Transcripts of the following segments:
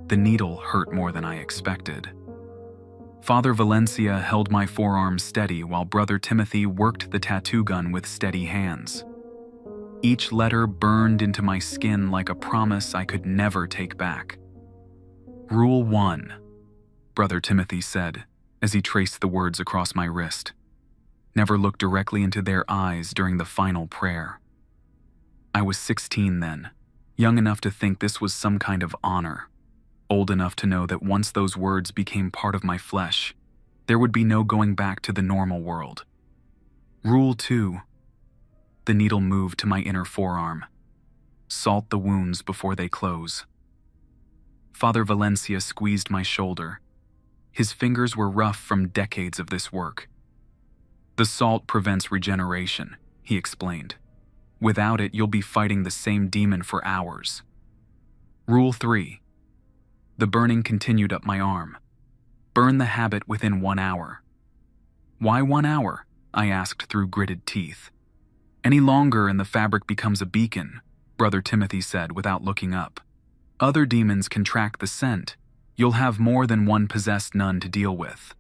The needle hurt more than I expected. Father Valencia held my forearm steady while Brother Timothy worked the tattoo gun with steady hands. Each letter burned into my skin like a promise I could never take back. Rule 1, Brother Timothy said as he traced the words across my wrist. Never look directly into their eyes during the final prayer. I was 16 then, young enough to think this was some kind of honor, old enough to know that once those words became part of my flesh, there would be no going back to the normal world. Rule 2. The needle moved to my inner forearm. Salt the wounds before they close. Father Valencia squeezed my shoulder. His fingers were rough from decades of this work. The salt prevents regeneration, he explained. Without it, you'll be fighting the same demon for hours. Rule 3. The burning continued up my arm. Burn the habit within 1 hour. Why 1 hour? I asked through gritted teeth. Any longer and the fabric becomes a beacon, Brother Timothy said without looking up. Other demons can track the scent. You'll have more than one possessed nun to deal with.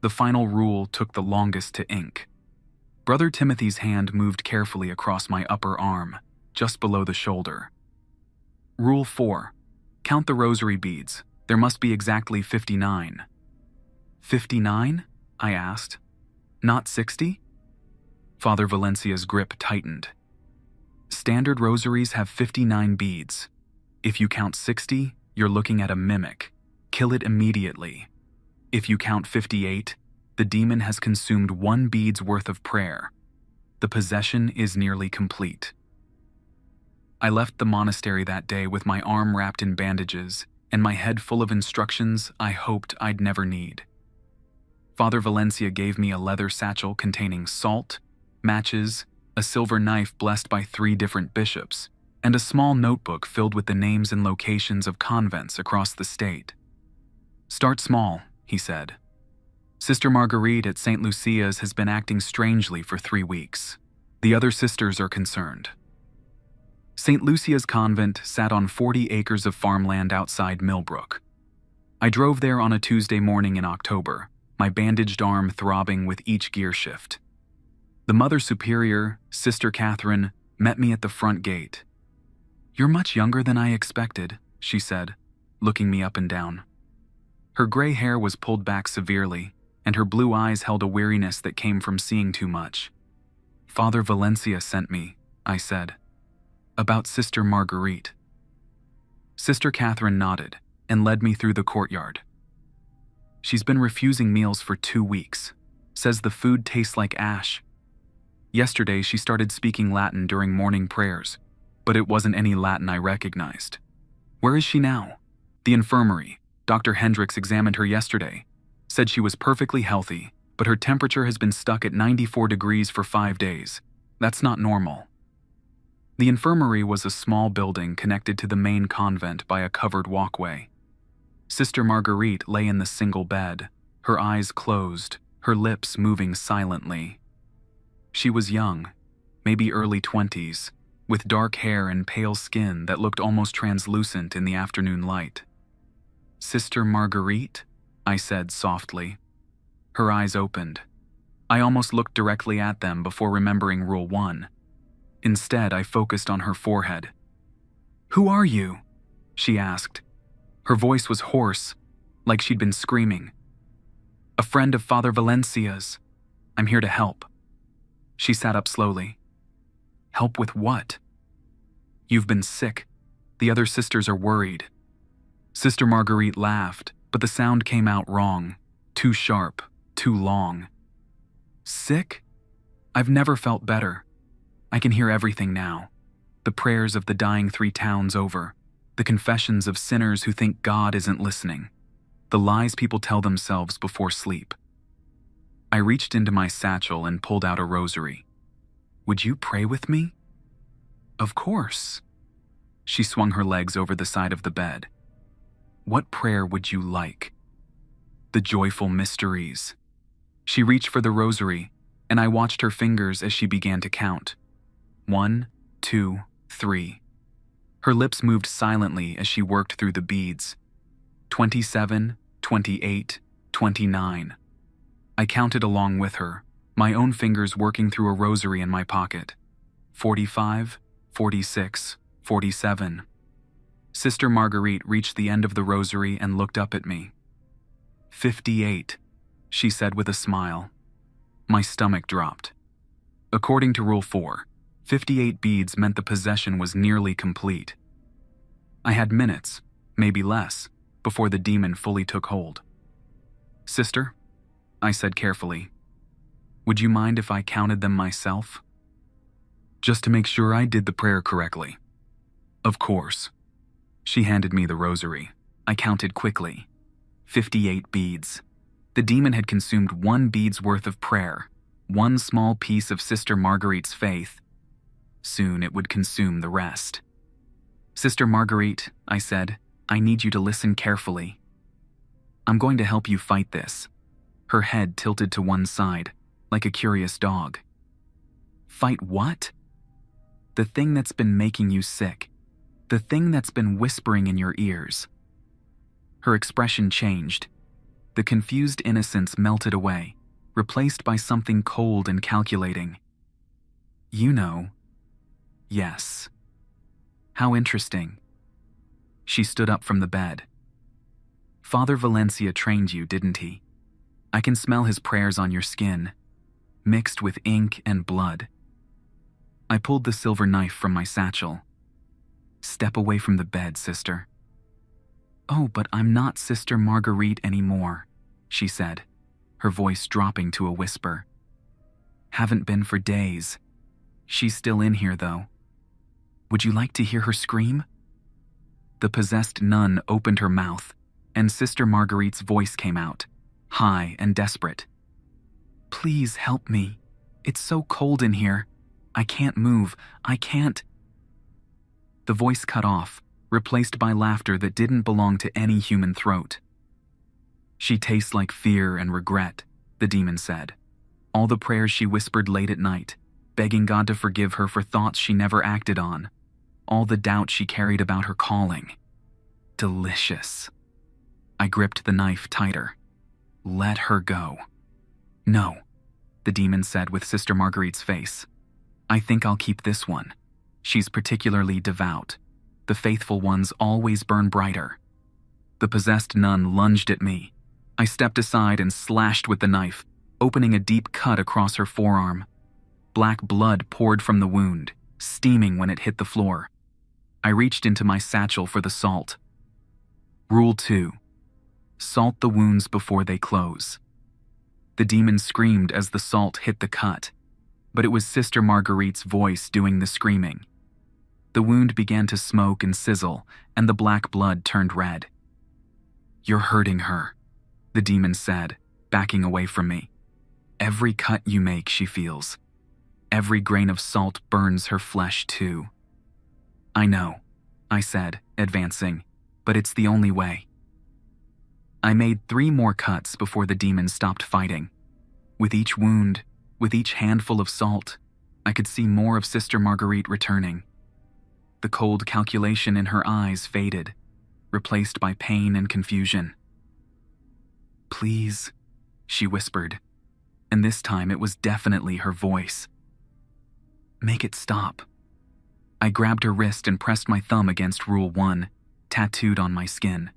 The final rule took the longest to ink. Brother Timothy's hand moved carefully across my upper arm, just below the shoulder. Rule 4. Count the rosary beads. There must be exactly 59. 59? I asked. Not 60? Father Valencia's grip tightened. Standard rosaries have 59 beads. If you count 60, you're looking at a mimic. Kill it immediately. If you count 58, the demon has consumed 1 bead's worth of prayer. The possession is nearly complete. I left the monastery that day with my arm wrapped in bandages and my head full of instructions I hoped I'd never need. Father Valencia gave me a leather satchel containing salt, matches, a silver knife blessed by 3 different bishops, and a small notebook filled with the names and locations of convents across the state. Start small, he said. Sister Marguerite at St. Lucia's has been acting strangely for 3 weeks. The other sisters are concerned. St. Lucia's convent sat on 40 acres of farmland outside Millbrook. I drove there on a Tuesday morning in October, my bandaged arm throbbing with each gear shift. The Mother Superior, Sister Catherine, met me at the front gate. "You're much younger than I expected," she said, looking me up and down. Her gray hair was pulled back severely, and her blue eyes held a weariness that came from seeing too much. "Father Valencia sent me," I said. "About Sister Marguerite." Sister Catherine nodded and led me through the courtyard. "She's been refusing meals for 2 weeks. Says the food tastes like ash. Yesterday she started speaking Latin during morning prayers, but it wasn't any Latin I recognized. Where is she now?" "The infirmary. Dr. Hendricks examined her yesterday. Said she was perfectly healthy, but her temperature has been stuck at 94 degrees for 5 days. That's not normal." The infirmary was a small building connected to the main convent by a covered walkway. Sister Marguerite lay in the single bed, her eyes closed, her lips moving silently. She was young, maybe early 20s, with dark hair and pale skin that looked almost translucent in the afternoon light. "Sister Marguerite?" I said softly. Her eyes opened. I almost looked directly at them before remembering Rule 1. Instead, I focused on her forehead. "Who are you?" she asked. Her voice was hoarse, like she'd been screaming. "A friend of Father Valencia's. I'm here to help." She sat up slowly. "Help with what?" "You've been sick. The other sisters are worried." Sister Marguerite laughed, but the sound came out wrong, too sharp, too long. "Sick? I've never felt better. I can hear everything now. The prayers of the dying 3 towns over, the confessions of sinners who think God isn't listening, the lies people tell themselves before sleep." I reached into my satchel and pulled out a rosary. "Would you pray with me?" "Of course." She swung her legs over the side of the bed. "What prayer would you like?" "The joyful mysteries." She reached for the rosary, and I watched her fingers as she began to count. 1, 2, 3. Her lips moved silently as she worked through the beads. 27, 28, 29. I counted along with her, my own fingers working through a rosary in my pocket. 45, 46, 47. Sister Marguerite reached the end of the rosary and looked up at me. 58, she said with a smile. My stomach dropped. According to Rule 4, 58 beads meant the possession was nearly complete. I had minutes, maybe less, before the demon fully took hold. Sister, I said carefully, would you mind if I counted them myself? Just to make sure I did the prayer correctly. Of course. She handed me the rosary. I counted quickly. 58 beads. The demon had consumed 1 bead's worth of prayer, 1 small piece of Sister Marguerite's faith. Soon it would consume the rest. Sister Marguerite, I said, I need you to listen carefully. I'm going to help you fight this. Her head tilted to one side, like a curious dog. Fight what? The thing that's been making you sick. The thing that's been whispering in your ears. Her expression changed. The confused innocence melted away, replaced by something cold and calculating. You know. Yes. How interesting. She stood up from the bed. Father Valencia trained you, didn't he? I can smell his prayers on your skin, mixed with ink and blood. I pulled the silver knife from my satchel. Step away from the bed, sister. Oh, but I'm not Sister Marguerite anymore, she said, her voice dropping to a whisper. Haven't been for days. She's still in here, though. Would you like to hear her scream? The possessed nun opened her mouth, and Sister Marguerite's voice came out, high and desperate. Please help me. It's so cold in here. I can't move. I can't. The voice cut off, replaced by laughter that didn't belong to any human throat. She tastes like fear and regret, the demon said. All the prayers she whispered late at night, begging God to forgive her for thoughts she never acted on. All the doubt she carried about her calling. Delicious. I gripped the knife tighter. Let her go. No, the demon said with Sister Marguerite's face. I think I'll keep this one. She's particularly devout. The faithful ones always burn brighter. The possessed nun lunged at me. I stepped aside and slashed with the knife, opening a deep cut across her forearm. Black blood poured from the wound, steaming when it hit the floor. I reached into my satchel for the salt. Rule 2. Salt the wounds before they close. The demon screamed as the salt hit the cut, but it was Sister Marguerite's voice doing the screaming. The wound began to smoke and sizzle, and the black blood turned red. You're hurting her, the demon said, backing away from me. Every cut you make, she feels. Every grain of salt burns her flesh too. I know, I said, advancing, but it's the only way. I made 3 more cuts before the demon stopped fighting. With each wound, with each handful of salt, I could see more of Sister Marguerite returning. The cold calculation in her eyes faded, replaced by pain and confusion. Please, she whispered, and this time it was definitely her voice. Make it stop. I grabbed her wrist and pressed my thumb against Rule 1, tattooed on my skin.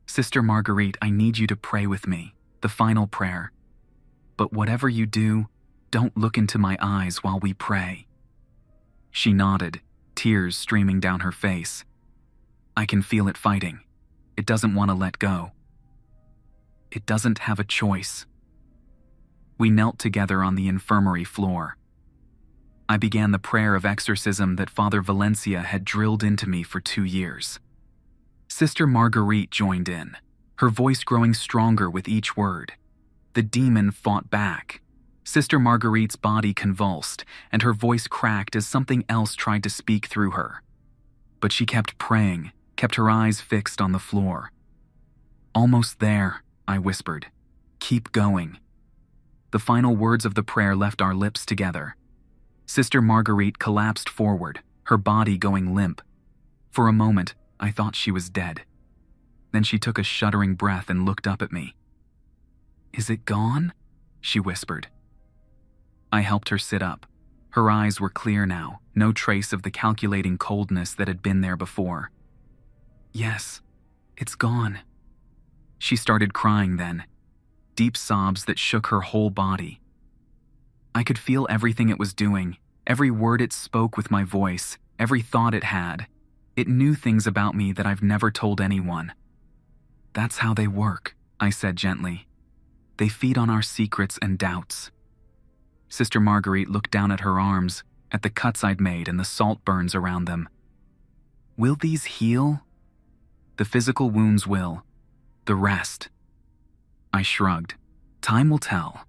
Sister Marguerite, I need you to pray with me, the final prayer. But whatever you do, don't look into my eyes while we pray. She nodded, tears streaming down her face. I can feel it fighting. It doesn't want to let go. It doesn't have a choice. We knelt together on the infirmary floor. I began the prayer of exorcism that Father Valencia had drilled into me for 2 years. Sister Marguerite joined in, her voice growing stronger with each word. The demon fought back. Sister Marguerite's body convulsed, and her voice cracked as something else tried to speak through her. But she kept praying, kept her eyes fixed on the floor. Almost there, I whispered. Keep going. The final words of the prayer left our lips together. Sister Marguerite collapsed forward, her body going limp. For a moment, I thought she was dead. Then she took a shuddering breath and looked up at me. "Is it gone?" she whispered. I helped her sit up. Her eyes were clear now, no trace of the calculating coldness that had been there before. "Yes, it's gone." She started crying then, deep sobs that shook her whole body. I could feel everything it was doing, every word it spoke with my voice, every thought it had. It knew things about me that I've never told anyone. "That's how they work," I said gently. "They feed on our secrets and doubts." Sister Marguerite looked down at her arms, at the cuts I'd made and the salt burns around them. "Will these heal?" "The physical wounds will. The rest." I shrugged. "Time will tell."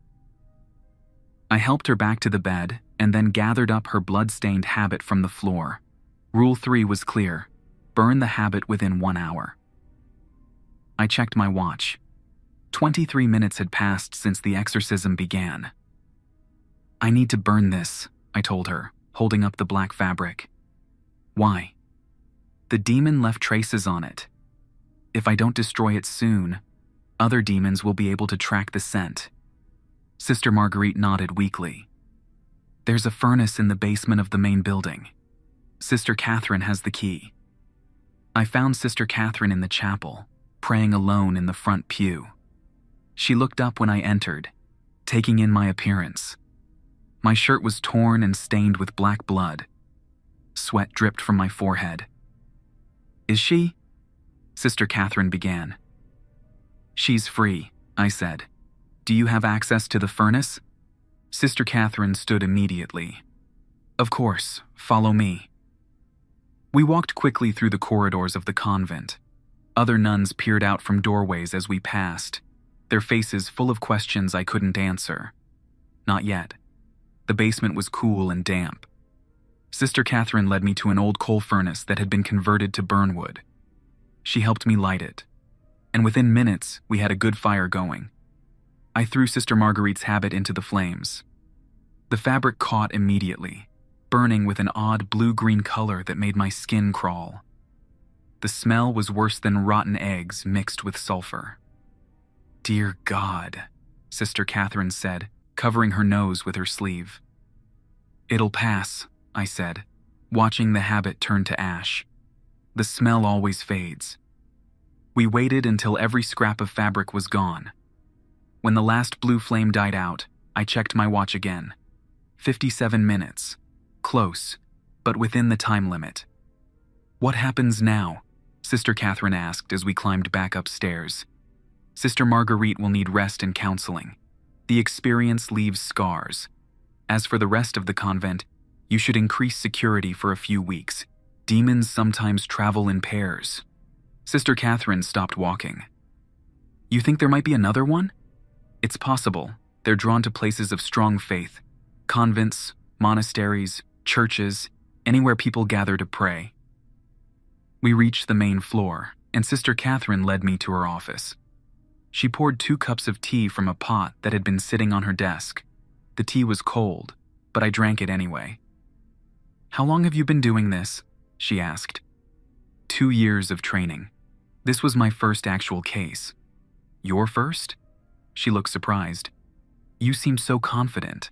I helped her back to the bed and then gathered up her blood-stained habit from the floor. Rule 3 was clear: burn the habit within 1 hour. I checked my watch. 23 minutes had passed since the exorcism began. "I need to burn this," I told her, holding up the black fabric. "Why?" "The demon left traces on it. If I don't destroy it soon, other demons will be able to track the scent." Sister Marguerite nodded weakly. "There's a furnace in the basement of the main building. Sister Catherine has the key." I found Sister Catherine in the chapel, praying alone in the front pew. She looked up when I entered, taking in my appearance. My shirt was torn and stained with black blood. Sweat dripped from my forehead. "Is she?" Sister Catherine began. "She's free," I said. "Do you have access to the furnace?" Sister Catherine stood immediately. "Of course, follow me." We walked quickly through the corridors of the convent. Other nuns peered out from doorways as we passed, their faces full of questions I couldn't answer. Not yet. The basement was cool and damp. Sister Catherine led me to an old coal furnace that had been converted to burn wood. She helped me light it, and within minutes we had a good fire going. I threw Sister Marguerite's habit into the flames. The fabric caught immediately, burning with an odd blue-green color that made my skin crawl. The smell was worse than rotten eggs mixed with sulfur. "Dear God," Sister Catherine said, covering her nose with her sleeve. "It'll pass," I said, watching the habit turn to ash. "The smell always fades." We waited until every scrap of fabric was gone. When the last blue flame died out, I checked my watch again. 57 minutes. Close, but within the time limit. "What happens now?" Sister Catherine asked as we climbed back upstairs. "Sister Marguerite will need rest and counseling. The experience leaves scars. As for the rest of the convent, you should increase security for a few weeks. Demons sometimes travel in pairs." Sister Catherine stopped walking. "You think there might be another one?" "It's possible. They're drawn to places of strong faith. Convents, monasteries, churches, anywhere people gather to pray." We reached the main floor, and Sister Catherine led me to her office. She poured 2 cups of tea from a pot that had been sitting on her desk. The tea was cold, but I drank it anyway. "How long have you been doing this?" she asked. 2 years of training. This was my first actual case. "Your first?" She looked surprised. "You seem so confident."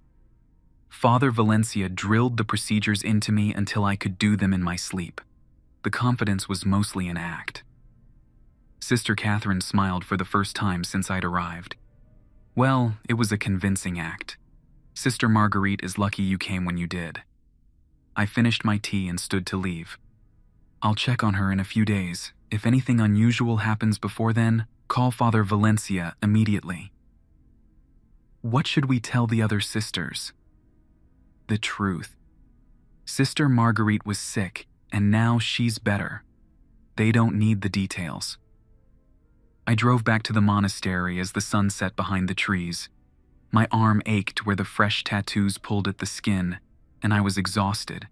Father Valencia drilled the procedures into me until I could do them in my sleep. The confidence was mostly an act. Sister Catherine smiled for the first time since I'd arrived. "Well, it was a convincing act. Sister Marguerite is lucky you came when you did." I finished my tea and stood to leave. "I'll check on her in a few days. If anything unusual happens before then, call Father Valencia immediately." What should we tell the other sisters? The truth. Sister Marguerite was sick, and now she's better. They don't need the details. I drove back to the monastery as the sun set behind the trees. My arm ached where the fresh tattoos pulled at the skin, and I was exhausted.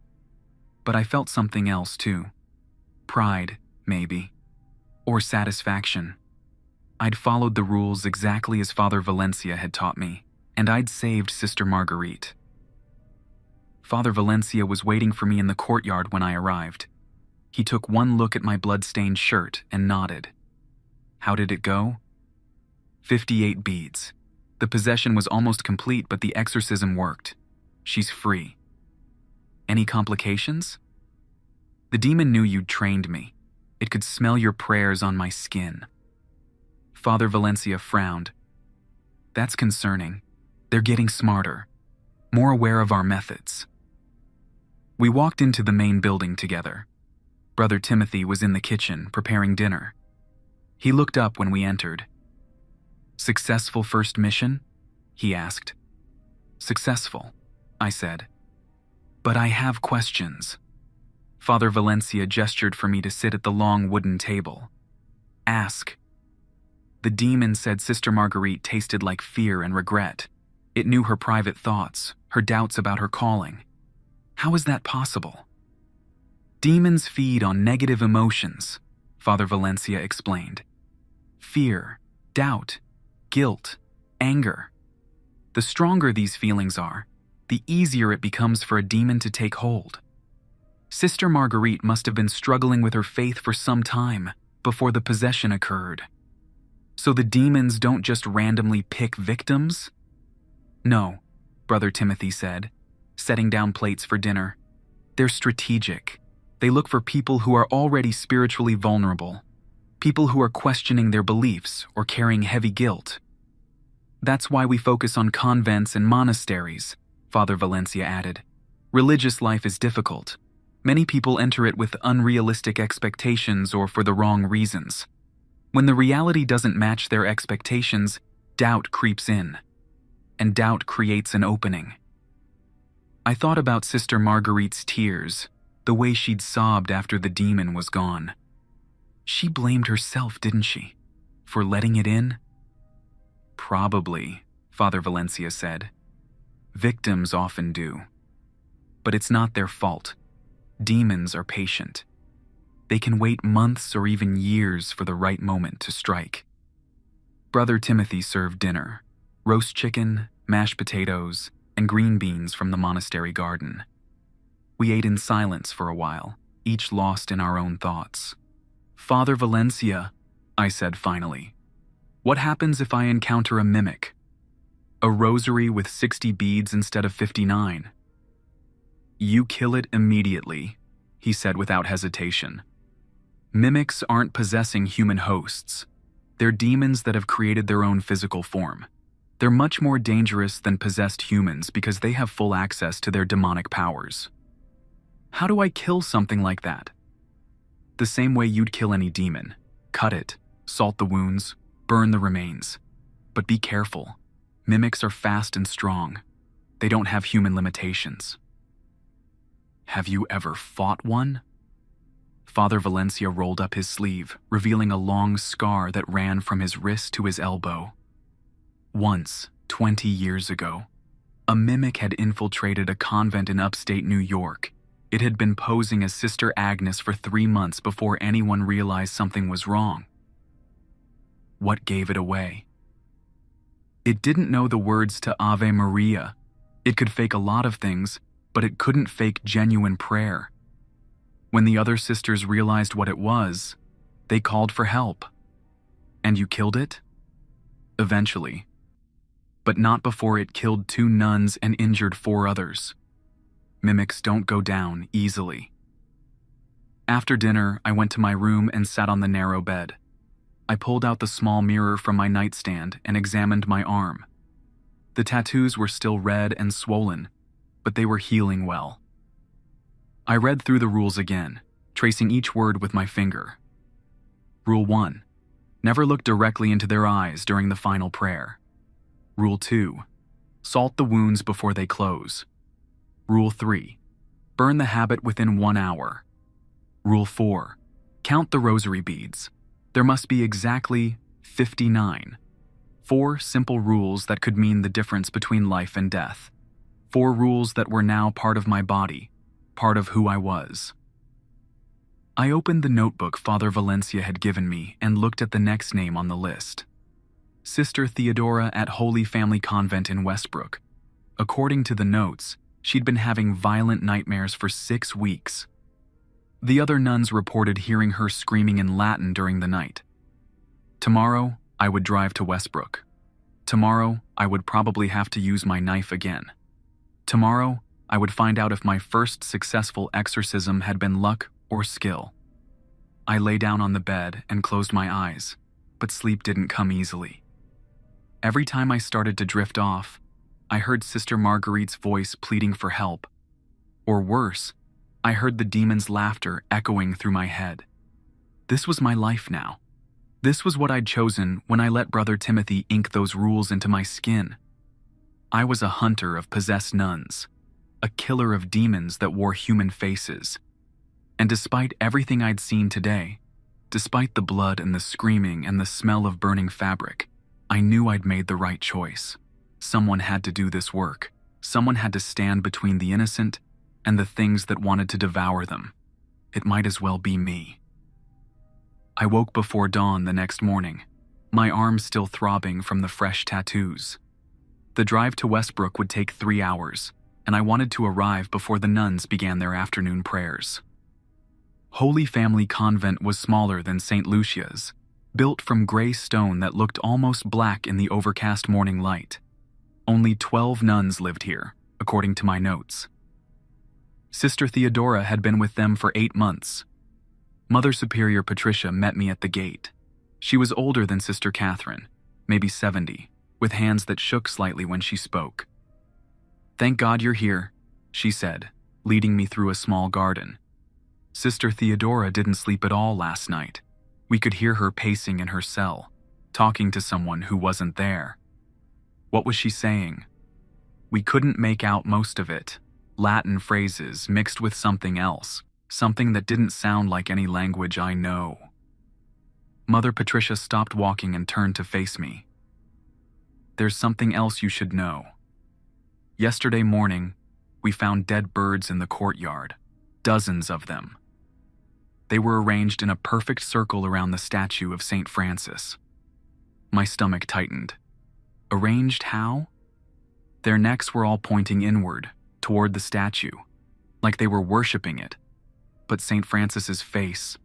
But I felt something else too. Pride, maybe. Or satisfaction. I'd followed the rules exactly as Father Valencia had taught me, and I'd saved Sister Marguerite. Father Valencia was waiting for me in the courtyard when I arrived. He took one look at my blood-stained shirt and nodded. How did it go? 58 beads. The possession was almost complete, but the exorcism worked. She's free. Any complications? The demon knew you'd trained me. It could smell your prayers on my skin. Father Valencia frowned. That's concerning. They're getting smarter, more aware of our methods. We walked into the main building together. Brother Timothy was in the kitchen preparing dinner. He looked up when we entered. Successful first mission? He asked. Successful, I said. But I have questions. Father Valencia gestured for me to sit at the long wooden table. Ask. The demon said Sister Marguerite tasted like fear and regret. It knew her private thoughts, her doubts about her calling. How is that possible? Demons feed on negative emotions, Father Valencia explained. Fear, doubt, guilt, anger. The stronger these feelings are, the easier it becomes for a demon to take hold. Sister Marguerite must have been struggling with her faith for some time before the possession occurred. So the demons don't just randomly pick victims? No, Brother Timothy said, setting down plates for dinner. They're strategic. They look for people who are already spiritually vulnerable, people who are questioning their beliefs or carrying heavy guilt. That's why we focus on convents and monasteries, Father Valencia added. Religious life is difficult. Many people enter it with unrealistic expectations or for the wrong reasons. When the reality doesn't match their expectations, doubt creeps in, and doubt creates an opening. I thought about Sister Marguerite's tears, the way she'd sobbed after the demon was gone. She blamed herself, didn't she, for letting it in? Probably, Father Valencia said. Victims often do. But it's not their fault. Demons are patient. They can wait months or even years for the right moment to strike. Brother Timothy served dinner: roast chicken, mashed potatoes, and green beans from the monastery garden. We ate in silence for a while, each lost in our own thoughts. Father Valencia, I said finally, what happens if I encounter a mimic? A rosary with 60 beads instead of 59. You kill it immediately, he said without hesitation. Mimics aren't possessing human hosts. They're demons that have created their own physical form. They're much more dangerous than possessed humans because they have full access to their demonic powers. How do I kill something like that? The same way you'd kill any demon. Cut it, salt the wounds, burn the remains. But be careful. Mimics are fast and strong. They don't have human limitations. Have you ever fought one? Father Valencia rolled up his sleeve, revealing a long scar that ran from his wrist to his elbow. Once, 20 years ago, a mimic had infiltrated a convent in upstate New York. It had been posing as Sister Agnes for 3 months before anyone realized something was wrong. What gave it away? It didn't know the words to Ave Maria. It could fake a lot of things, but it couldn't fake genuine prayer. When the other sisters realized what it was, they called for help. And you killed it? Eventually. But not before it killed 2 nuns and injured 4 others. Mimics don't go down easily. After dinner, I went to my room and sat on the narrow bed. I pulled out the small mirror from my nightstand and examined my arm. The tattoos were still red and swollen, but they were healing well. I read through the rules again, tracing each word with my finger. Rule 1. Never look directly into their eyes during the final prayer. Rule 2. Salt the wounds before they close. Rule 3. Burn the habit within 1 hour. Rule 4. Count the rosary beads. There must be exactly 59. 4 simple rules that could mean the difference between life and death. 4 rules that were now part of my body, part of who I was. I opened the notebook Father Valencia had given me and looked at the next name on the list. Sister Theodora at Holy Family Convent in Westbrook. According to the notes, she'd been having violent nightmares for 6 weeks. The other nuns reported hearing her screaming in Latin during the night. Tomorrow, I would drive to Westbrook. Tomorrow, I would probably have to use my knife again. Tomorrow, I would find out if my first successful exorcism had been luck or skill. I lay down on the bed and closed my eyes, but sleep didn't come easily. Every time I started to drift off, I heard Sister Marguerite's voice pleading for help. Or worse, I heard the demon's laughter echoing through my head. This was my life now. This was what I'd chosen when I let Brother Timothy ink those rules into my skin. I was a hunter of possessed nuns, a killer of demons that wore human faces. And despite everything I'd seen today, despite the blood and the screaming and the smell of burning fabric, I knew I'd made the right choice. Someone had to do this work. Someone had to stand between the innocent and the things that wanted to devour them. It might as well be me. I woke before dawn the next morning, my arms still throbbing from the fresh tattoos. The drive to Westbrook would take 3 hours, and I wanted to arrive before the nuns began their afternoon prayers. Holy Family Convent was smaller than St. Lucia's, built from gray stone that looked almost black in the overcast morning light. Only 12 nuns lived here, according to my notes. Sister Theodora had been with them for 8 months. Mother Superior Patricia met me at the gate. She was older than Sister Catherine, maybe 70, with hands that shook slightly when she spoke. "Thank God you're here," she said, leading me through a small garden. Sister Theodora didn't sleep at all last night. We could hear her pacing in her cell, talking to someone who wasn't there. What was she saying? We couldn't make out most of it. Latin phrases mixed with something else, something that didn't sound like any language I know. Mother Patricia stopped walking and turned to face me. "There's something else you should know. Yesterday morning, we found dead birds in the courtyard, dozens of them. They were arranged in a perfect circle around the statue of St. Francis." My stomach tightened. Arranged how? Their necks were all pointing inward, toward the statue, like they were worshipping it. But St. Francis's face,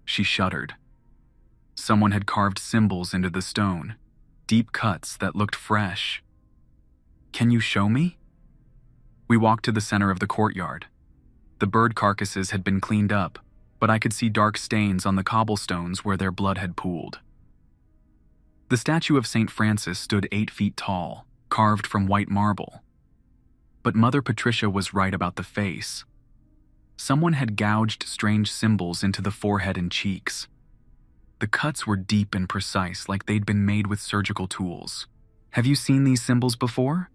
she shuddered. Someone had carved symbols into the stone, deep cuts that looked fresh. "Can you show me?" We walked to the center of the courtyard. The bird carcasses had been cleaned up, but I could see dark stains on the cobblestones where their blood had pooled. The statue of St. Francis stood 8 feet tall, carved from white marble. But Mother Patricia was right about the face. Someone had gouged strange symbols into the forehead and cheeks. The cuts were deep and precise, like they'd been made with surgical tools. "Have you seen these symbols before?"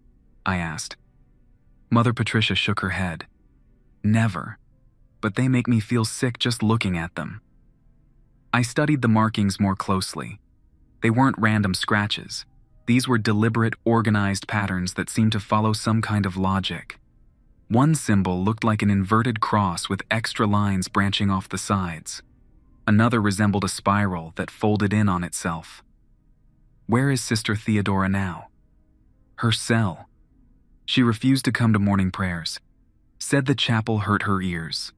I asked. Mother Patricia shook her head. "Never. But they make me feel sick just looking at them." I studied the markings more closely. They weren't random scratches. These were deliberate, organized patterns that seemed to follow some kind of logic. One symbol looked like an inverted cross with extra lines branching off the sides. Another resembled a spiral that folded in on itself. Where is Sister Theodora now? Her cell. She refused to come to morning prayers. Said the chapel hurt her ears.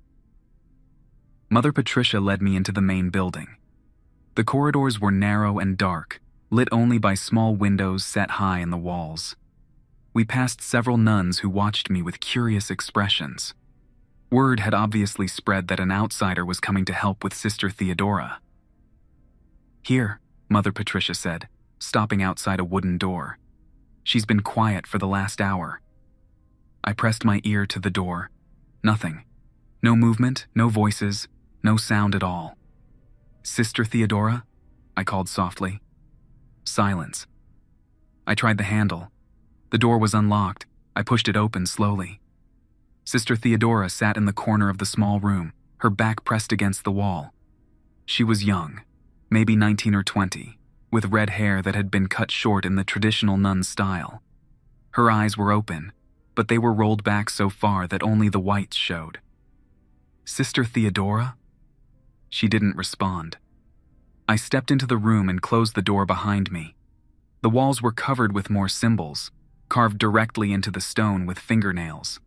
Mother Patricia led me into the main building. The corridors were narrow and dark, lit only by small windows set high in the walls. We passed several nuns who watched me with curious expressions. Word had obviously spread that an outsider was coming to help with Sister Theodora. "Here," Mother Patricia said, stopping outside a wooden door. "She's been quiet for the last hour." I pressed my ear to the door. Nothing. No movement, no voices, no sound at all. "Sister Theodora?" I called softly. Silence. I tried the handle. The door was unlocked. I pushed it open slowly. Sister Theodora sat in the corner of the small room, her back pressed against the wall. She was young, maybe 19 or 20, with red hair that had been cut short in the traditional nun style. Her eyes were open, but they were rolled back so far that only the whites showed. "Sister Theodora?" She didn't respond. I stepped into the room and closed the door behind me. The walls were covered with more symbols, carved directly into the stone with fingernails.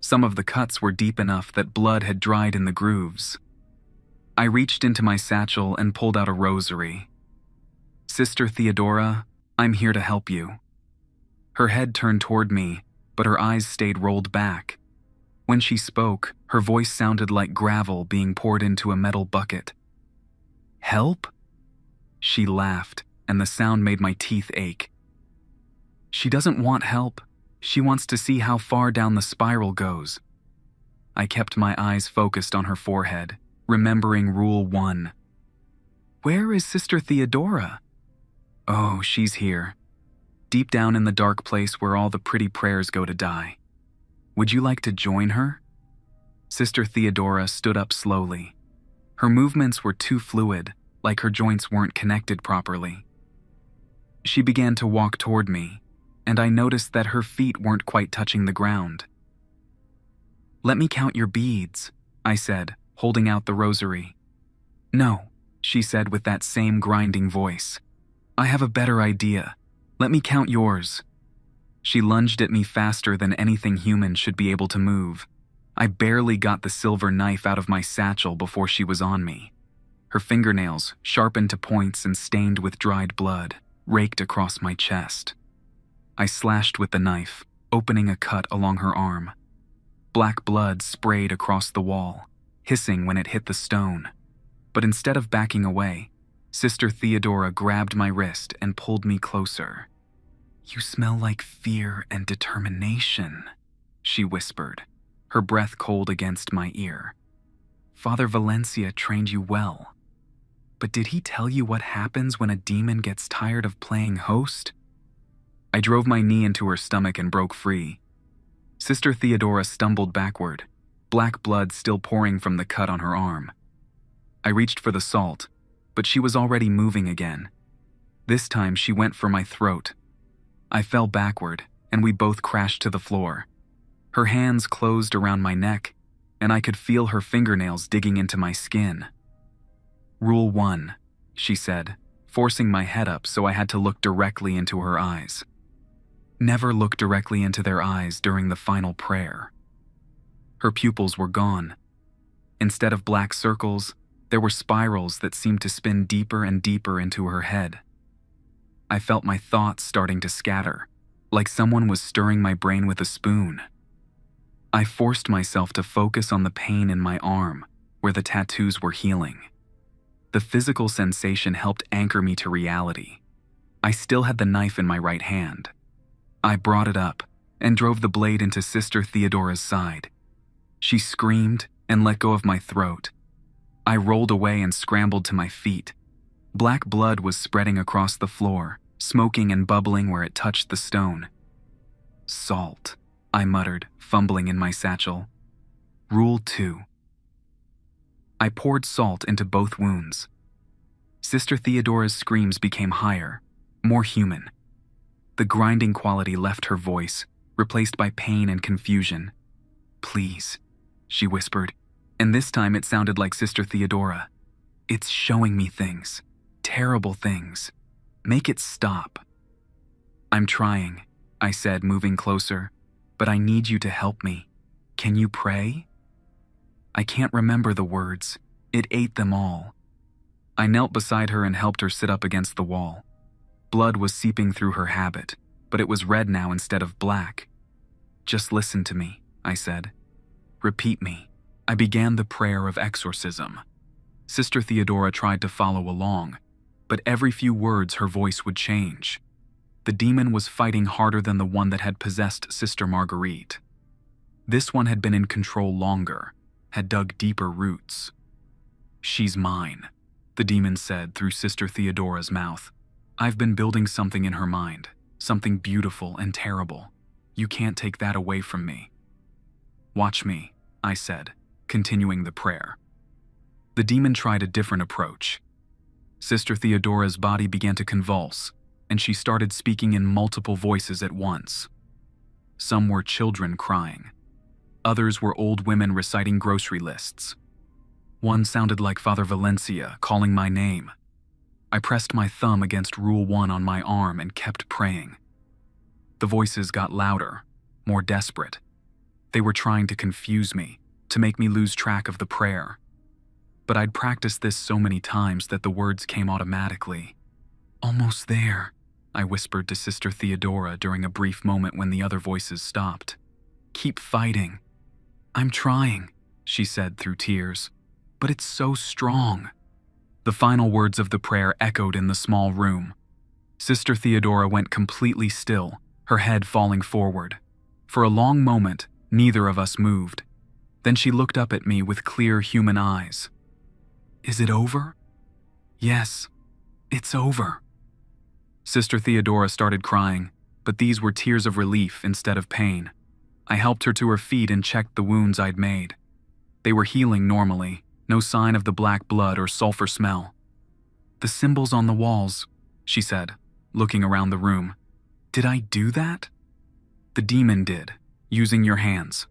Some of the cuts were deep enough that blood had dried in the grooves. I reached into my satchel and pulled out a rosary. "Sister Theodora, I'm here to help you." Her head turned toward me, but her eyes stayed rolled back. When she spoke, her voice sounded like gravel being poured into a metal bucket. "Help?" She laughed, and the sound made my teeth ache. "She doesn't want help. She wants to see how far down the spiral goes." I kept my eyes focused on her forehead, remembering Rule 1. "Where is Sister Theodora?" "Oh, she's here. Deep down in the dark place where all the pretty prayers go to die. Would you like to join her?" Sister Theodora stood up slowly. Her movements were too fluid, like her joints weren't connected properly. She began to walk toward me, and I noticed that her feet weren't quite touching the ground. "Let me count your beads," I said, holding out the rosary. "No," she said with that same grinding voice. "I have a better idea. Let me count yours." She lunged at me faster than anything human should be able to move. I barely got the silver knife out of my satchel before she was on me. Her fingernails, sharpened to points and stained with dried blood, raked across my chest. I slashed with the knife, opening a cut along her arm. Black blood sprayed across the wall, hissing when it hit the stone. But instead of backing away, Sister Theodora grabbed my wrist and pulled me closer. "You smell like fear and determination," she whispered, her breath cold against my ear. "Father Valencia trained you well. But did he tell you what happens when a demon gets tired of playing host?" I drove my knee into her stomach and broke free. Sister Theodora stumbled backward, black blood still pouring from the cut on her arm. I reached for the salt, but she was already moving again. This time she went for my throat. I fell backward, and we both crashed to the floor. Her hands closed around my neck, and I could feel her fingernails digging into my skin. "Rule 1, she said, forcing my head up so I had to look directly into her eyes. Never look directly into their eyes during the final prayer. Her pupils were gone. Instead of black circles, there were spirals that seemed to spin deeper and deeper into her head. I felt my thoughts starting to scatter, like someone was stirring my brain with a spoon. I forced myself to focus on the pain in my arm, where the tattoos were healing. The physical sensation helped anchor me to reality. I still had the knife in my right hand. I brought it up and drove the blade into Sister Theodora's side. She screamed and let go of my throat. I rolled away and scrambled to my feet. Black blood was spreading across the floor, smoking and bubbling where it touched the stone. "Salt," I muttered, fumbling in my satchel. Rule 2. I poured salt into both wounds. Sister Theodora's screams became higher, more human. The grinding quality left her voice, replaced by pain and confusion. "Please," she whispered, and this time it sounded like Sister Theodora. "It's showing me things, terrible things. Make it stop." "I'm trying," I said, moving closer, "but I need you to help me. Can you pray?" I can't remember the words. It ate them all. I knelt beside her and helped her sit up against the wall. Blood was seeping through her habit, but it was red now instead of black. "Just listen to me," I said. "Repeat me." I began the prayer of exorcism. Sister Theodora tried to follow along, but every few words her voice would change. The demon was fighting harder than the one that had possessed Sister Marguerite. This one had been in control longer, had dug deeper roots. "She's mine," the demon said through Sister Theodora's mouth. "I've been building something in her mind, something beautiful and terrible. You can't take that away from me." "Watch me," I said, continuing the prayer. The demon tried a different approach. Sister Theodora's body began to convulse, and she started speaking in multiple voices at once. Some were children crying. Others were old women reciting grocery lists. One sounded like Father Valencia calling my name. I pressed my thumb against Rule 1 on my arm and kept praying. The voices got louder, more desperate. They were trying to confuse me, to make me lose track of the prayer. But I'd practiced this so many times that the words came automatically. "Almost there," I whispered to Sister Theodora during a brief moment when the other voices stopped. "Keep fighting." "I'm trying," she said through tears, "but it's so strong." The final words of the prayer echoed in the small room. Sister Theodora went completely still, her head falling forward. For a long moment, neither of us moved. Then she looked up at me with clear human eyes. "Is it over?" "Yes, it's over." Sister Theodora started crying, but these were tears of relief instead of pain. I helped her to her feet and checked the wounds I'd made. They were healing normally, no sign of the black blood or sulfur smell. "The symbols on the walls," she said, looking around the room. "Did I do that?" "The demon did, using your hands.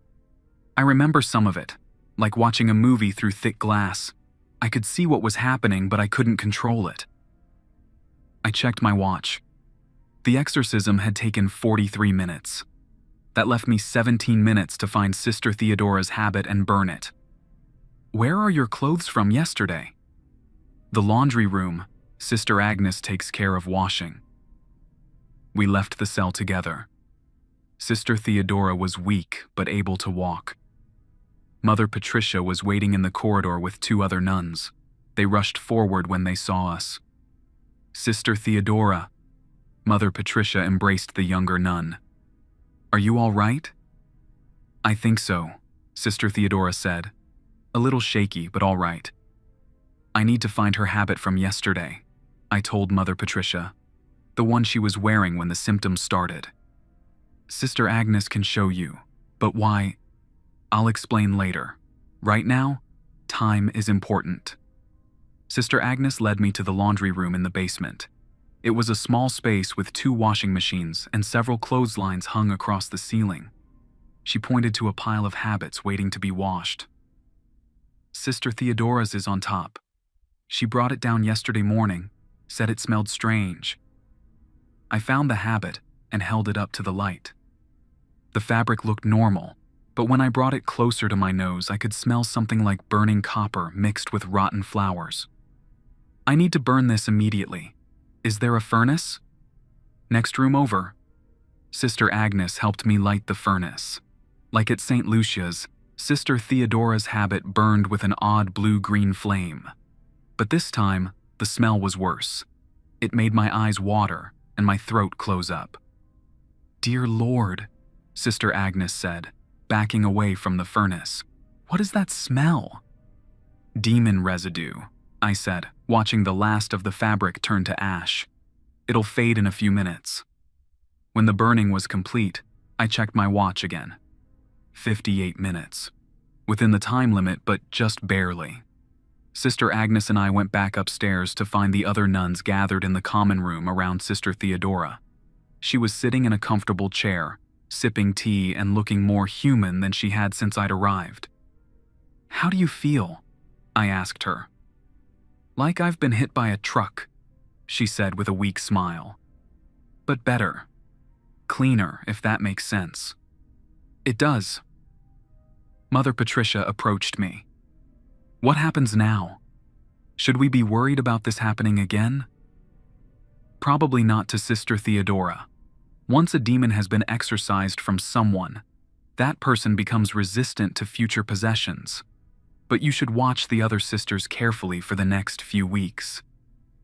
I remember some of it, like watching a movie through thick glass. I could see what was happening, but I couldn't control it." I checked my watch. The exorcism had taken 43 minutes. That left me 17 minutes to find Sister Theodora's habit and burn it. "Where are your clothes from yesterday?" "The laundry room. Sister Agnes takes care of washing." We left the cell together. Sister Theodora was weak but able to walk. Mother Patricia was waiting in the corridor with 2 other nuns. They rushed forward when they saw us. "Sister Theodora." Mother Patricia embraced the younger nun. "Are you all right?" "I think so," Sister Theodora said. "A little shaky, but all right." "I need to find her habit from yesterday," I told Mother Patricia. "The one she was wearing when the symptoms started." "Sister Agnes can show you, but why?" "I'll explain later. Right now, time is important." Sister Agnes led me to the laundry room in the basement. It was a small space with 2 washing machines and several clotheslines hung across the ceiling. She pointed to a pile of habits waiting to be washed. "Sister Theodora's is on top. She brought it down yesterday morning, said it smelled strange." I found the habit and held it up to the light. The fabric looked normal, but when I brought it closer to my nose, I could smell something like burning copper mixed with rotten flowers. "I need to burn this immediately. Is there a furnace?" "Next room over." Sister Agnes helped me light the furnace. Like at St. Lucia's, Sister Theodora's habit burned with an odd blue-green flame. But this time, the smell was worse. It made my eyes water and my throat close up. "Dear Lord," Sister Agnes said, backing away from the furnace. "What is that smell?" "Demon residue," I said, watching the last of the fabric turn to ash. "It'll fade in a few minutes." When the burning was complete, I checked my watch again. 58 minutes. Within the time limit, but just barely. Sister Agnes and I went back upstairs to find the other nuns gathered in the common room around Sister Theodora. She was sitting in a comfortable chair, sipping tea and looking more human than she had since I'd arrived. "How do you feel?" I asked her. "Like I've been hit by a truck," she said with a weak smile. "But better. Cleaner, if that makes sense." "It does." Mother Patricia approached me. "What happens now? Should we be worried about this happening again?" "Probably not to Sister Theodora. Once a demon has been exorcised from someone, that person becomes resistant to future possessions. But you should watch the other sisters carefully for the next few weeks."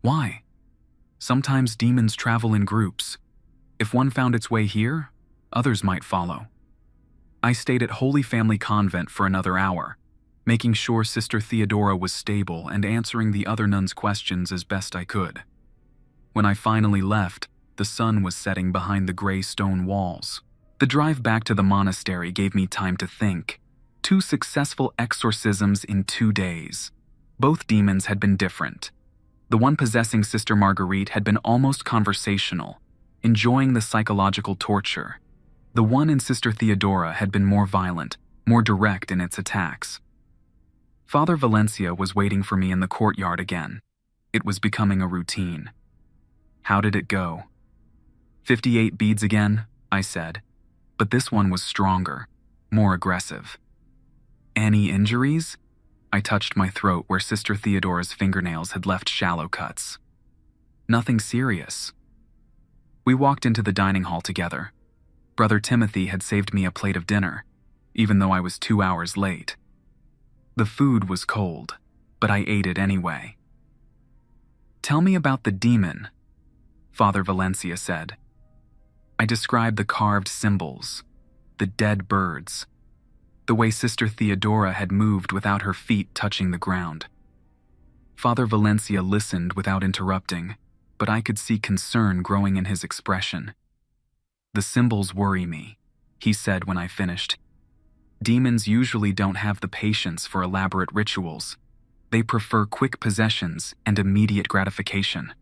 "Why?" "Sometimes demons travel in groups. If one found its way here, others might follow." I stayed at Holy Family Convent for another hour, making sure Sister Theodora was stable and answering the other nuns' questions as best I could. When I finally left, the sun was setting behind the gray stone walls. The drive back to the monastery gave me time to think. 2 successful exorcisms in 2 days. Both demons had been different. The one possessing Sister Marguerite had been almost conversational, enjoying the psychological torture. The one in Sister Theodora had been more violent, more direct in its attacks. Father Valencia was waiting for me in the courtyard again. It was becoming a routine. "How did it go?" 58 beads again, I said, but this one was stronger. more aggressive. Any injuries? I touched my throat where Sister Theodora's fingernails had left shallow cuts. Nothing serious. We walked into the dining hall together. Brother Timothy had saved me a plate of dinner, even though I was 2 hours late. The food was cold, but I ate it anyway. "Tell me about the demon," Father Valencia said. I described the carved symbols, the dead birds, the way Sister Theodora had moved without her feet touching the ground. Father Valencia listened without interrupting, but I could see concern growing in his expression. "The symbols worry me," he said when I finished. "Demons usually don't have the patience for elaborate rituals. They prefer quick possessions and immediate gratification."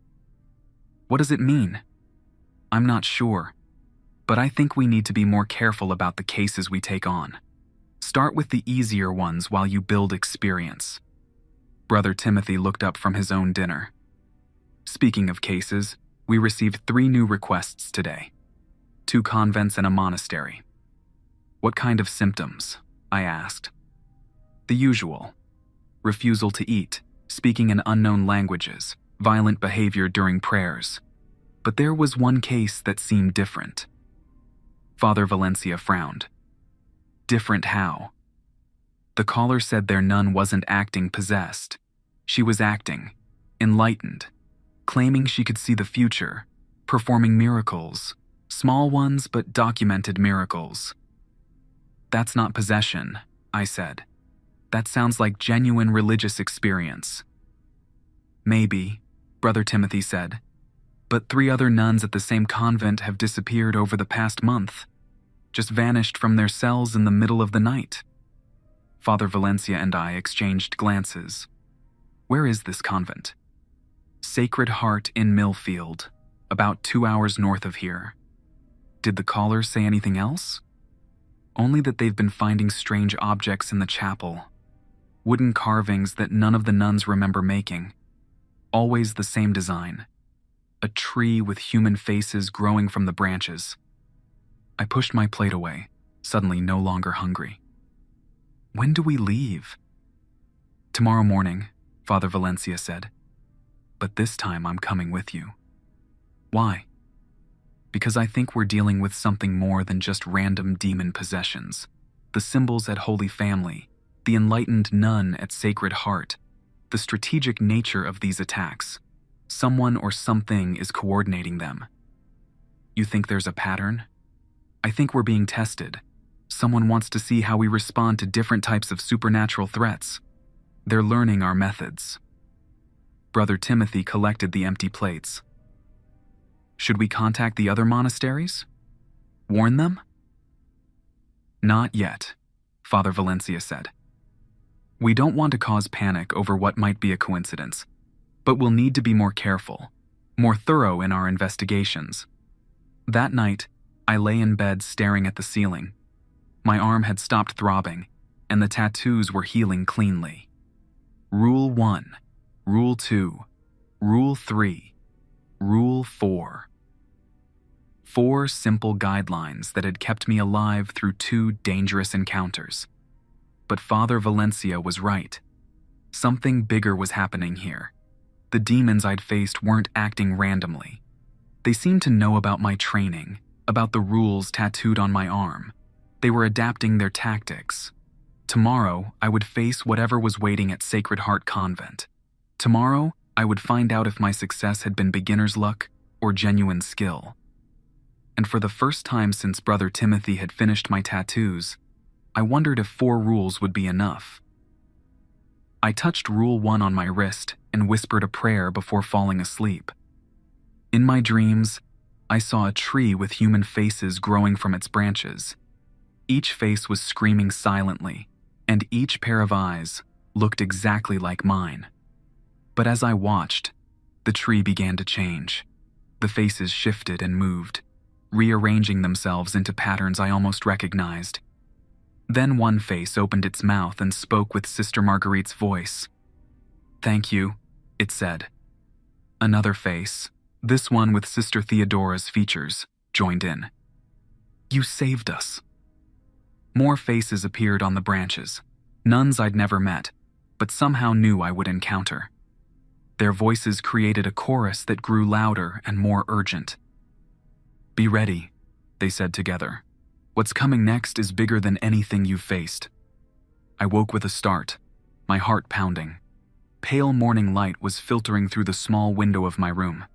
"What does it mean?" "I'm not sure, but I think we need to be more careful about the cases we take on. Start with the easier ones while you build experience." Brother Timothy looked up from his own dinner. "Speaking of cases, we received 3 new requests today. 2 convents and a monastery." "What kind of symptoms?" I asked. "The usual. Refusal to eat, speaking in unknown languages, violent behavior during prayers. But there was one case that seemed different." Father Valencia frowned. "Different how?" "The caller said their nun wasn't acting possessed. She was acting enlightened, claiming she could see the future, performing miracles, small ones but documented miracles." "That's not possession," I said. "That sounds like genuine religious experience." "Maybe," Brother Timothy said, "but 3 other nuns at the same convent have disappeared over the past month, just vanished from their cells in the middle of the night." Father Valencia and I exchanged glances. "Where is this convent?" "Sacred Heart in Millfield, about 2 hours north of here." "Did the caller say anything else?" "Only that they've been finding strange objects in the chapel. Wooden carvings that none of the nuns remember making. Always the same design. A tree with human faces growing from the branches." I pushed my plate away, suddenly no longer hungry. "When do we leave?" "Tomorrow morning," Father Valencia said. "But this time I'm coming with you." "Why?" "Because I think we're dealing with something more than just random demon possessions. The symbols at Holy Family, the enlightened nun at Sacred Heart, the strategic nature of these attacks. Someone or something is coordinating them." "You think there's a pattern?" "I think we're being tested. Someone wants to see how we respond to different types of supernatural threats. They're learning our methods." Brother Timothy collected the empty plates. "Should we contact the other monasteries? Warn them?" "Not yet," Father Valencia said. "We don't want to cause panic over what might be a coincidence, but we'll need to be more careful, more thorough in our investigations." That night, I lay in bed staring at the ceiling. My arm had stopped throbbing, and the tattoos were healing cleanly. Rule 1, Rule 2, Rule 3, Rule 4. 4 simple guidelines that had kept me alive through 2 dangerous encounters. But Father Valencia was right. Something bigger was happening here. The demons I'd faced weren't acting randomly. They seemed to know about my training, about the rules tattooed on my arm. They were adapting their tactics. Tomorrow, I would face whatever was waiting at Sacred Heart Convent. Tomorrow, I would find out if my success had been beginner's luck or genuine skill. And for the first time since Brother Timothy had finished my tattoos, I wondered if 4 rules would be enough. I touched Rule 1 on my wrist and whispered a prayer before falling asleep. In my dreams, I saw a tree with human faces growing from its branches. Each face was screaming silently, and each pair of eyes looked exactly like mine. But as I watched, the tree began to change. The faces shifted and moved, rearranging themselves into patterns I almost recognized. Then one face opened its mouth and spoke with Sister Marguerite's voice. "Thank you," it said. Another face, this one with Sister Theodora's features, joined in. "You saved us." More faces appeared on the branches. Nuns I'd never met, but somehow knew I would encounter. Their voices created a chorus that grew louder and more urgent. "Be ready," they said together. "What's coming next is bigger than anything you've faced." I woke with a start, my heart pounding. Pale morning light was filtering through the small window of my room.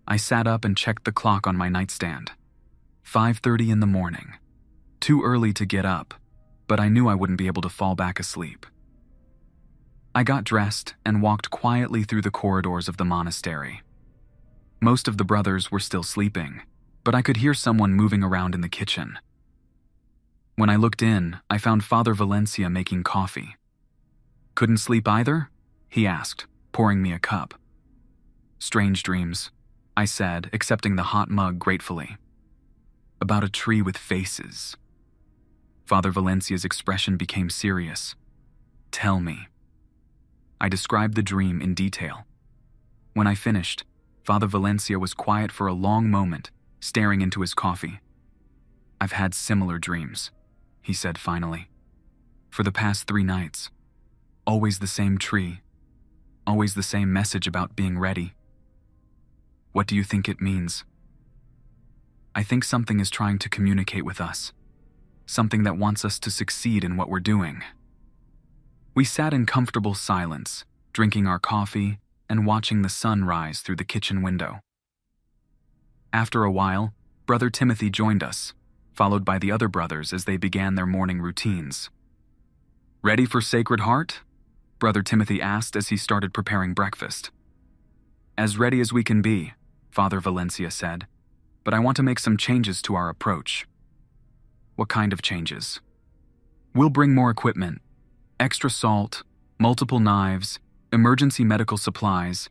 I sat up and checked the clock on my nightstand. 5:30 in the morning. Too early to get up, but I knew I wouldn't be able to fall back asleep. I got dressed and walked quietly through the corridors of the monastery. Most of the brothers were still sleeping, but I could hear someone moving around in the kitchen. When I looked in, I found Father Valencia making coffee. "Couldn't sleep either?" he asked, pouring me a cup. "Strange dreams," I said, accepting the hot mug gratefully. "About a tree with faces." Father Valencia's expression became serious. "Tell me." I described the dream in detail. When I finished, Father Valencia was quiet for a long moment, staring into his coffee. "I've had similar dreams," he said finally. "For the past 3 nights. Always the same tree. Always the same message about being ready." "What do you think it means?" "I think something is trying to communicate with us. Something that wants us to succeed in what we're doing." We sat in comfortable silence, drinking our coffee and watching the sun rise through the kitchen window. After a while, Brother Timothy joined us, followed by the other brothers as they began their morning routines. "Ready for Sacred Heart?" Brother Timothy asked as he started preparing breakfast. "As ready as we can be," Father Valencia said, "but I want to make some changes to our approach." "What kind of changes?" "We'll bring more equipment. Extra salt, multiple knives, emergency medical supplies,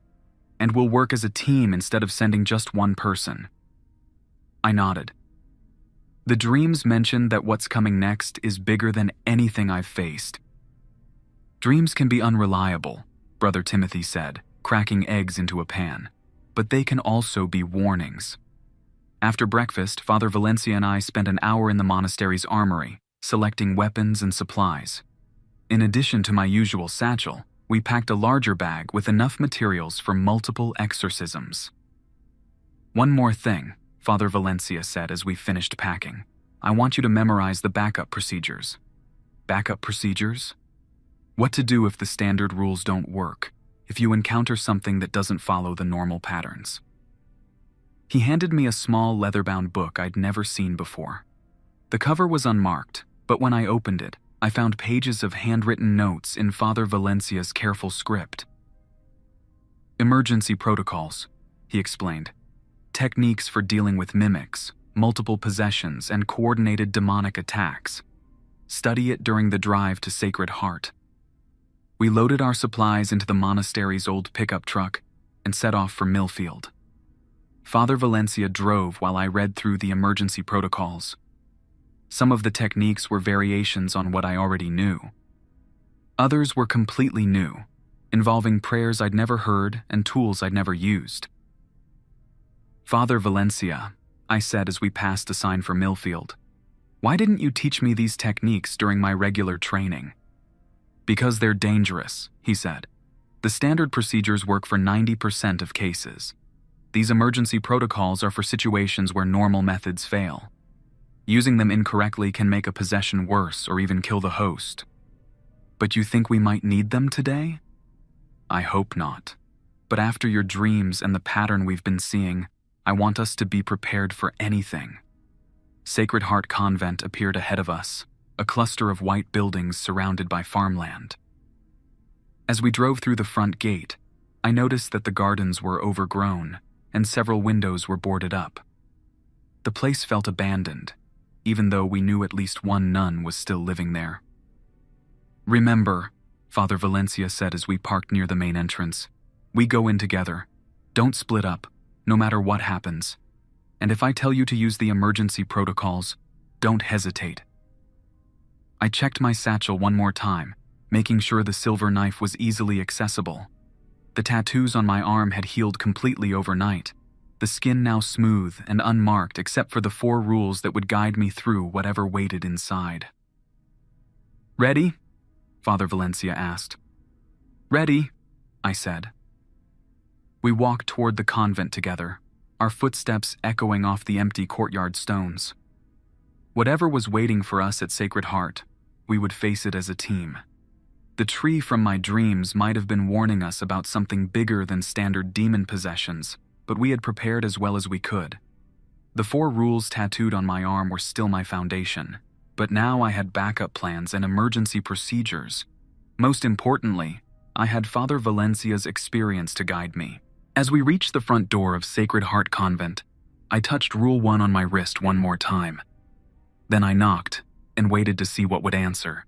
and we'll work as a team instead of sending just one person." I nodded. "The dreams mention that what's coming next is bigger than anything I've faced." "Dreams can be unreliable," Brother Timothy said, cracking eggs into a pan, "but they can also be warnings." After breakfast, Father Valencia and I spent an hour in the monastery's armory, selecting weapons and supplies. In addition to my usual satchel, we packed a larger bag with enough materials for multiple exorcisms. "One more thing," Father Valencia said as we finished packing. "I want you to memorize the backup procedures." "Backup procedures?" "What to do if the standard rules don't work, if you encounter something that doesn't follow the normal patterns." He handed me a small leather-bound book I'd never seen before. The cover was unmarked, but when I opened it, I found pages of handwritten notes in Father Valencia's careful script. "Emergency protocols," he explained. "Techniques for dealing with mimics, multiple possessions, and coordinated demonic attacks. Study it during the drive to Sacred Heart." We loaded our supplies into the monastery's old pickup truck and set off for Millfield. Father Valencia drove while I read through the emergency protocols. Some of the techniques were variations on what I already knew. Others were completely new, involving prayers I'd never heard and tools I'd never used. "Father Valencia," I said as we passed a sign for Millfield, "why didn't you teach me these techniques during my regular training?" "Because they're dangerous," he said. "The standard procedures work for 90% of cases. These emergency protocols are for situations where normal methods fail. Using them incorrectly can make a possession worse or even kill the host." "But you think we might need them today?" "I hope not. But after your dreams and the pattern we've been seeing, I want us to be prepared for anything." Sacred Heart Convent appeared ahead of us, a cluster of white buildings surrounded by farmland. As we drove through the front gate, I noticed that the gardens were overgrown and several windows were boarded up. The place felt abandoned, even though we knew at least one nun was still living there. "Remember," Father Valencia said as we parked near the main entrance, "we go in together. Don't split up, no matter what happens. And if I tell you to use the emergency protocols, don't hesitate." I checked my satchel one more time, making sure the silver knife was easily accessible. The tattoos on my arm had healed completely overnight, the skin now smooth and unmarked except for the 4 rules that would guide me through whatever waited inside. "Ready?" Father Valencia asked. "Ready," I said. We walked toward the convent together, our footsteps echoing off the empty courtyard stones. Whatever was waiting for us at Sacred Heart, we would face it as a team. The tree from my dreams might have been warning us about something bigger than standard demon possessions, but we had prepared as well as we could. The 4 rules tattooed on my arm were still my foundation, but now I had backup plans and emergency procedures. Most importantly, I had Father Valencia's experience to guide me. As we reached the front door of Sacred Heart Convent, I touched Rule 1 on my wrist one more time. Then I knocked and waited to see what would answer.